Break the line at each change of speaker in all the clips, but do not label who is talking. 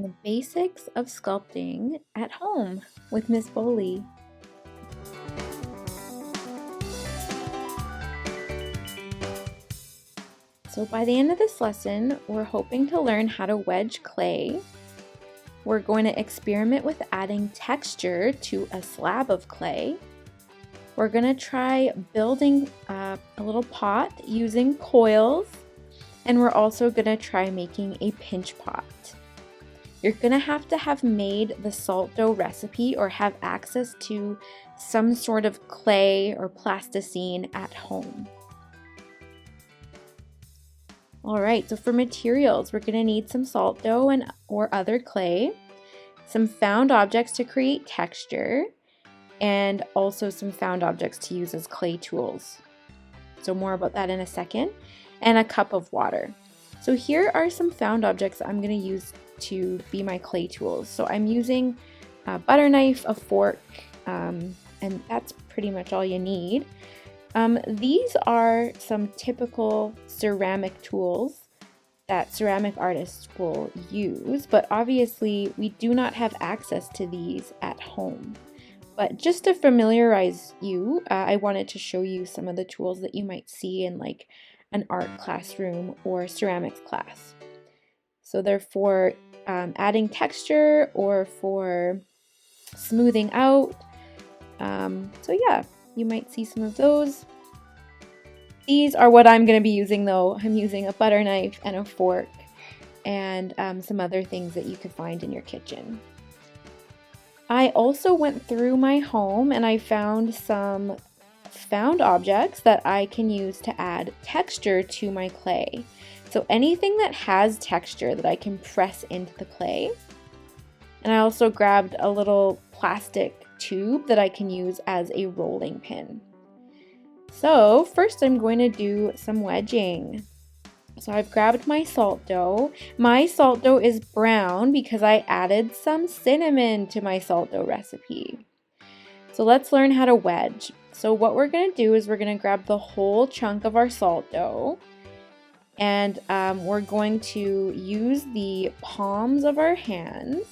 The basics of sculpting at home with Ms.Boley. So by the end of this lesson, we're hoping to learn how to wedge clay. We're going to experiment with adding texture to a slab of clay. We're going to try building a little pot using coils, and we're also going to try making a pinch pot. You're going to have made the salt dough recipe or have access to some sort of clay or plasticine at home. Alright, so for materials, we're going to need some salt dough or other clay, some found objects to create texture, and also some found objects to use as clay tools. So more about that in a second, and a cup of water. So here are some found objects that I'm going to use to be my clay tools. So I'm using a butter knife, a fork, and that's pretty much all you need. These are some typical ceramic tools that ceramic artists will use, but obviously we do not have access to these at home. But just to familiarize you, I wanted to show you some of the tools that you might see in like an art classroom or ceramics class. So they're for adding texture or for smoothing out. So yeah, you might see some of those. These are what I'm going to be using though. I'm using a butter knife and a fork and some other things that you could find in your kitchen. I also went through my home and I found some found objects that I can use to add texture to my clay. So anything that has texture that I can press into the clay. And I also grabbed a little plastic tube that I can use as a rolling pin. So first I'm going to do some wedging. So I've grabbed my salt dough. My salt dough is brown because I added some cinnamon to my salt dough recipe. So let's learn how to wedge. So what we're going to do is we're going to grab the whole chunk of our salt dough, and we're going to use the palms of our hands,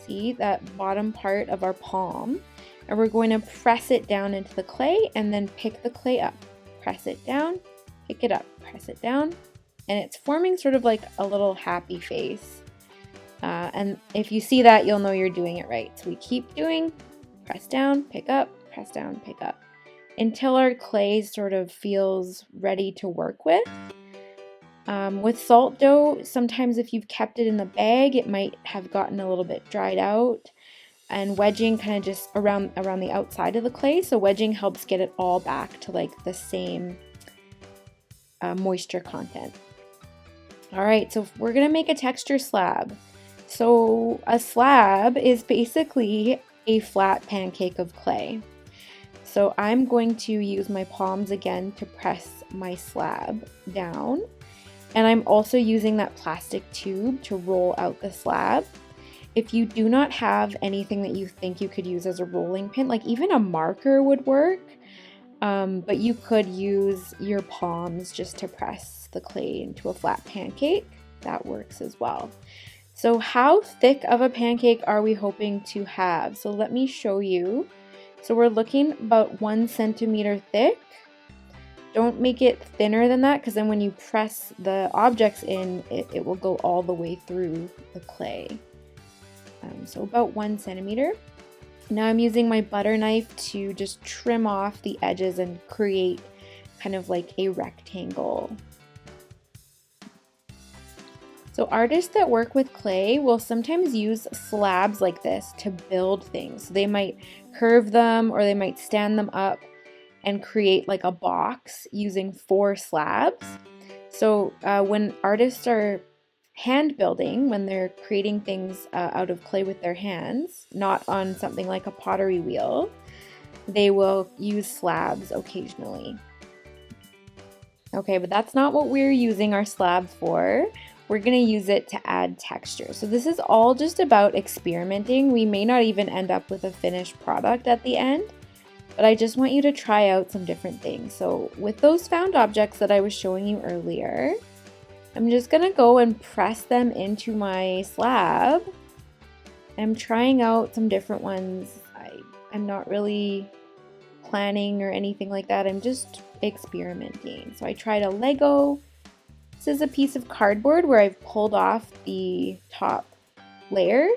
see that bottom part of our palm, and we're going to press it down into the clay and then pick the clay up. Press it down, pick it up, press it down, and it's forming sort of like a little happy face. And if you see that, you'll know you're doing it right. So we keep doing, press down, pick up, press down, pick up, until our clay sort of feels ready to work with. With salt dough, sometimes if you've kept it in the bag, it might have gotten a little bit dried out. And wedging kind of just around the outside of the clay. So wedging helps get it all back to like the same moisture content. All right, so we're gonna make a texture slab. So a slab is basically a flat pancake of clay. So I'm going to use my palms again to press my slab down. And I'm also using that plastic tube to roll out the slab. If you do not have anything that you think you could use as a rolling pin, like even a marker would work, but you could use your palms just to press the clay into a flat pancake. That works as well. So how thick of a pancake are we hoping to have? So let me show you. So we're looking about 1 centimeter thick. Don't make it thinner than that, because then when you press the objects in, it will go all the way through the clay. So about 1 centimeter. Now I'm using my butter knife to just trim off the edges and create kind of like a rectangle. So artists that work with clay will sometimes use slabs like this to build things. So they might curve them or they might stand them up and create like a box using 4 slabs. So when artists are hand building, when they're creating things out of clay with their hands, not on something like a pottery wheel, they will use slabs occasionally. Okay, but that's not what we're using our slab for. We're going to use it to add texture. So this is all just about experimenting. We may not even end up with a finished product at the end, but I just want you to try out some different things. So with those found objects that I was showing you earlier, I'm just gonna go and press them into my slab I'm trying out some different ones. I'm not really planning or anything like that. I'm just experimenting. So I tried a Lego. This is a piece of cardboard where I've pulled off the top layer,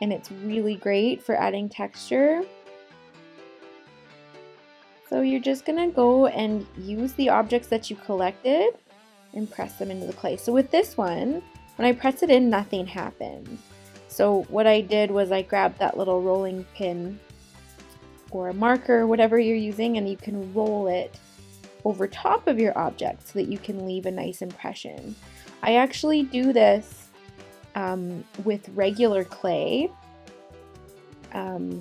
and it's really great for adding texture. So you're just gonna go and use the objects that you collected and press them into the clay. So with this one, when I press it in, nothing happened. So what I did was I grabbed that little rolling pin or a marker, whatever you're using, and you can roll it over top of your object so that you can leave a nice impression. I actually do this with regular clay.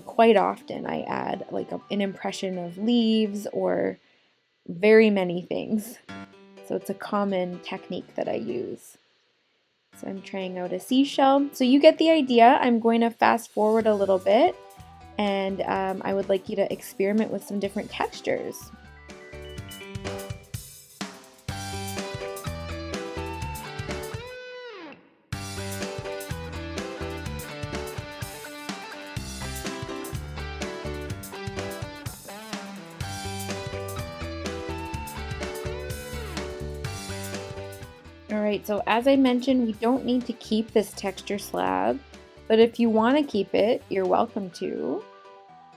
Quite often I add like an impression of leaves or very many things. So it's a common technique that I use. So I'm trying out a seashell. So you get the idea. I'm going to fast forward a little bit, and I would like you to experiment with some different textures. Alright, so as I mentioned, we don't need to keep this texture slab, but if you want to keep it, you're welcome to.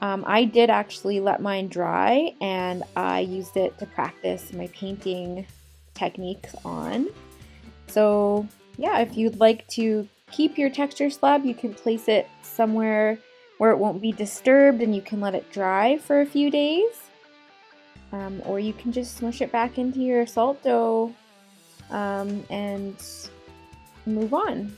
I did actually let mine dry, and I used it to practice my painting techniques on. So yeah, if you'd like to keep your texture slab, you can place it somewhere where it won't be disturbed and you can let it dry for a few days. Or you can just smush it back into your salt dough and move on.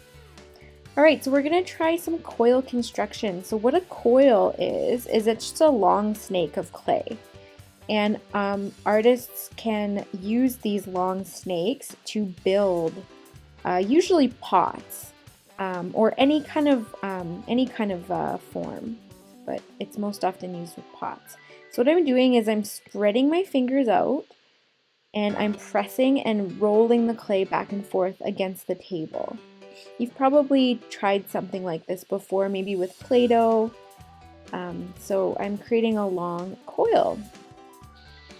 Alright, so we're going to try some coil construction. So what a coil is it's just a long snake of clay. And artists can use these long snakes to build usually pots or any kind of form, but it's most often used with pots. So what I'm doing is I'm spreading my fingers out, and I'm pressing and rolling the clay back and forth against the table. You've probably tried something like this before, maybe with Play-Doh. So I'm creating a long coil.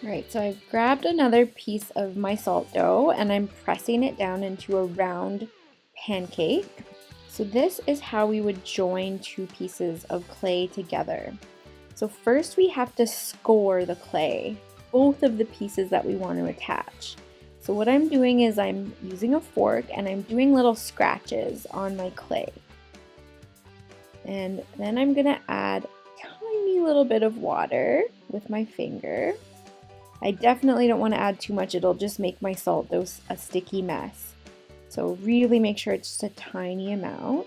Alright, so I've grabbed another piece of my salt dough and I'm pressing it down into a round pancake. So this is how we would join two pieces of clay together. So first we have to score the clay, both of the pieces that we want to attach. So what I'm doing is I'm using a fork and I'm doing little scratches on my clay. And then I'm going to add a tiny little bit of water with my finger. I definitely don't want to add too much, it'll just make my salt dough a sticky mess. So really make sure it's just a tiny amount.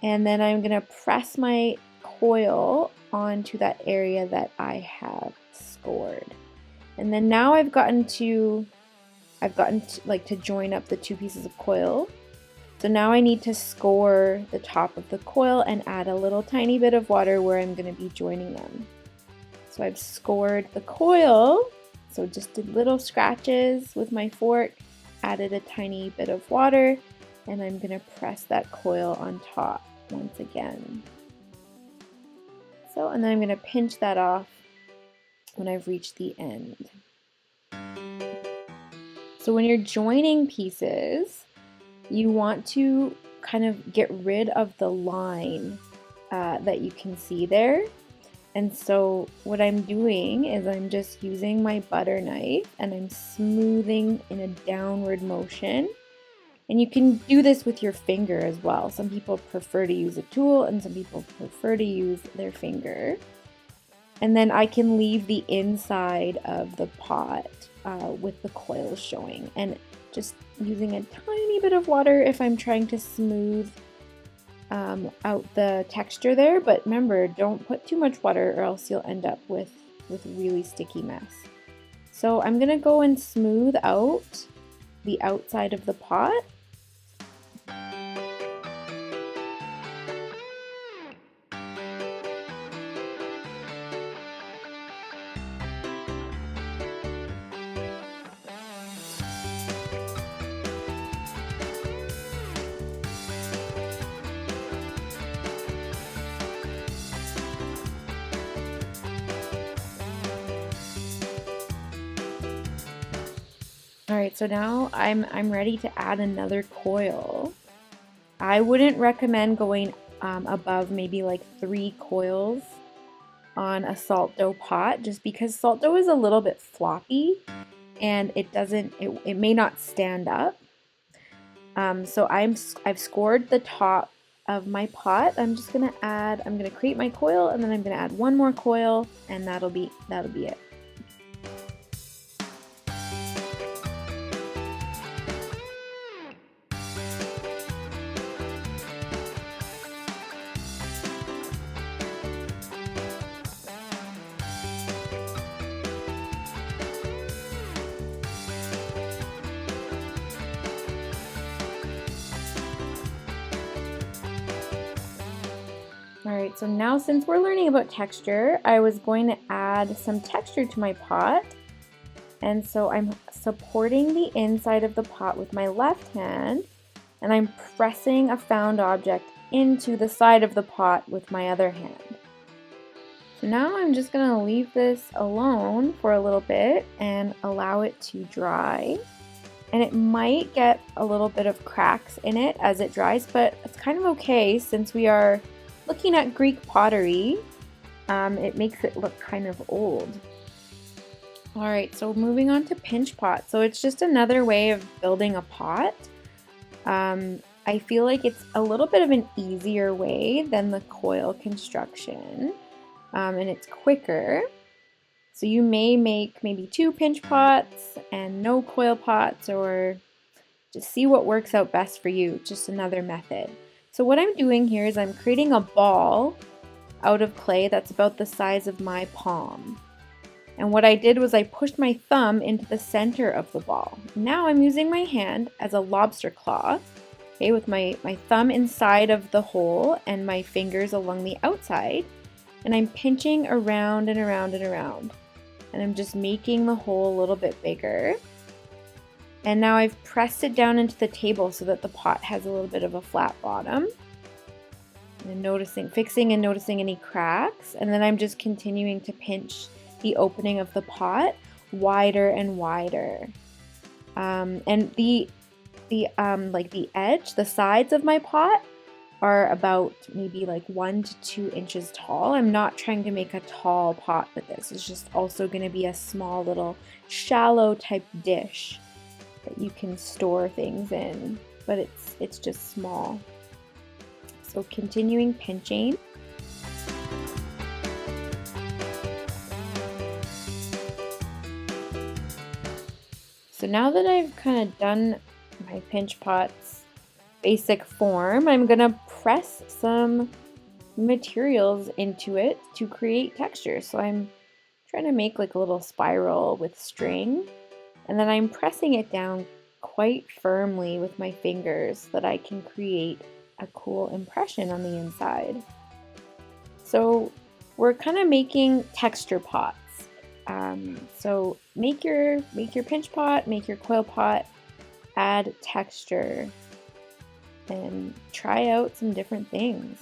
And then I'm going to press my coil onto that area that I have scored. And then now I've gotten to join up the two pieces of coil. So now I need to score the top of the coil and add a little tiny bit of water where I'm going to be joining them. So I've scored the coil, so just did little scratches with my fork, added a tiny bit of water, and I'm going to press that coil on top once again. So, and then I'm going to pinch that off when I've reached the end. So when you're joining pieces, you want to kind of get rid of the line that you can see there. And so what I'm doing is I'm just using my butter knife and I'm smoothing in a downward motion. And you can do this with your finger as well. Some people prefer to use a tool and some people prefer to use their finger. And then I can leave the inside of the pot with the coils showing, and just using a tiny bit of water if I'm trying to smooth out the texture there. But remember, don't put too much water or else you'll end up with a really sticky mess. So I'm gonna go and smooth out the outside of the pot. All right, so now I'm ready to add another coil. I wouldn't recommend going above maybe like 3 coils on a salt dough pot, just because salt dough is a little bit floppy and it may not stand up. So I've scored the top of my pot. I'm gonna create my coil, and then I'm gonna add one more coil, and that'll be it. Alright, so now since we're learning about texture, I was going to add some texture to my pot. And so I'm supporting the inside of the pot with my left hand, and I'm pressing a found object into the side of the pot with my other hand. So now I'm just going to leave this alone for a little bit and allow it to dry. And it might get a little bit of cracks in it as it dries, but it's kind of okay since we are looking at Greek pottery. It makes it look kind of old. Alright, so moving on to pinch pot. So it's just another way of building a pot. I feel like it's a little bit of an easier way than the coil construction, and it's quicker. So you may make maybe 2 pinch pots and no coil pots, or just see what works out best for you. Just another method. So what I'm doing here is I'm creating a ball out of clay that's about the size of my palm. And what I did was I pushed my thumb into the center of the ball. Now I'm using my hand as a lobster claw, okay, with my thumb inside of the hole and my fingers along the outside. And I'm pinching around and around and around. And I'm just making the hole a little bit bigger. And now I've pressed it down into the table so that the pot has a little bit of a flat bottom. And I'm fixing and noticing any cracks. And then I'm just continuing to pinch the opening of the pot wider and wider. And the edge, the sides of my pot are about maybe like 1 to 2 inches tall. I'm not trying to make a tall pot with this. It's just also going to be a small little shallow type dish that you can store things in, but it's just small. So continuing pinching. So now that I've kind of done my pinch pot's basic form, I'm gonna press some materials into it to create texture. So I'm trying to make like a little spiral with string. And then I'm pressing it down quite firmly with my fingers so that I can create a cool impression on the inside. So we're kind of making texture pots. So make your pinch pot, make your coil pot, add texture, and try out some different things.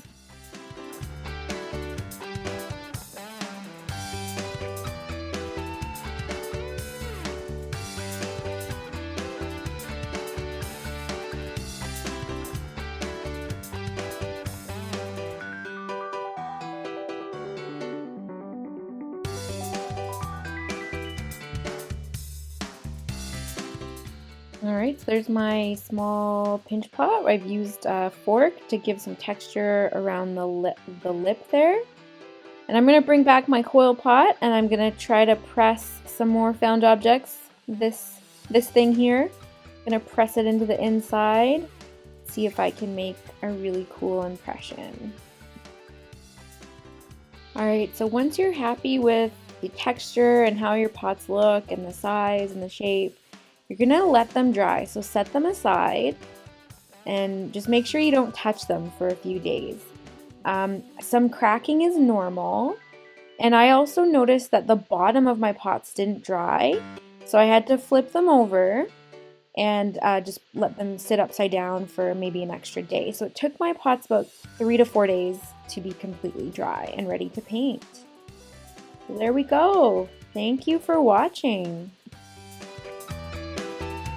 Alright, so there's my small pinch pot. I've used a fork to give some texture around the lip there. And I'm going to bring back my coil pot, and I'm going to try to press some more found objects. This thing here, I'm going to press it into the inside, see if I can make a really cool impression. Alright, so once you're happy with the texture and how your pots look and the size and the shape, you're gonna let them dry. So set them aside and just make sure you don't touch them for a few days. Some cracking is normal, and I also noticed that the bottom of my pots didn't dry, so I had to flip them over and just let them sit upside down for maybe an extra day. So it took my pots about 3 to 4 days to be completely dry and ready to paint. So there we go. Thank you for watching.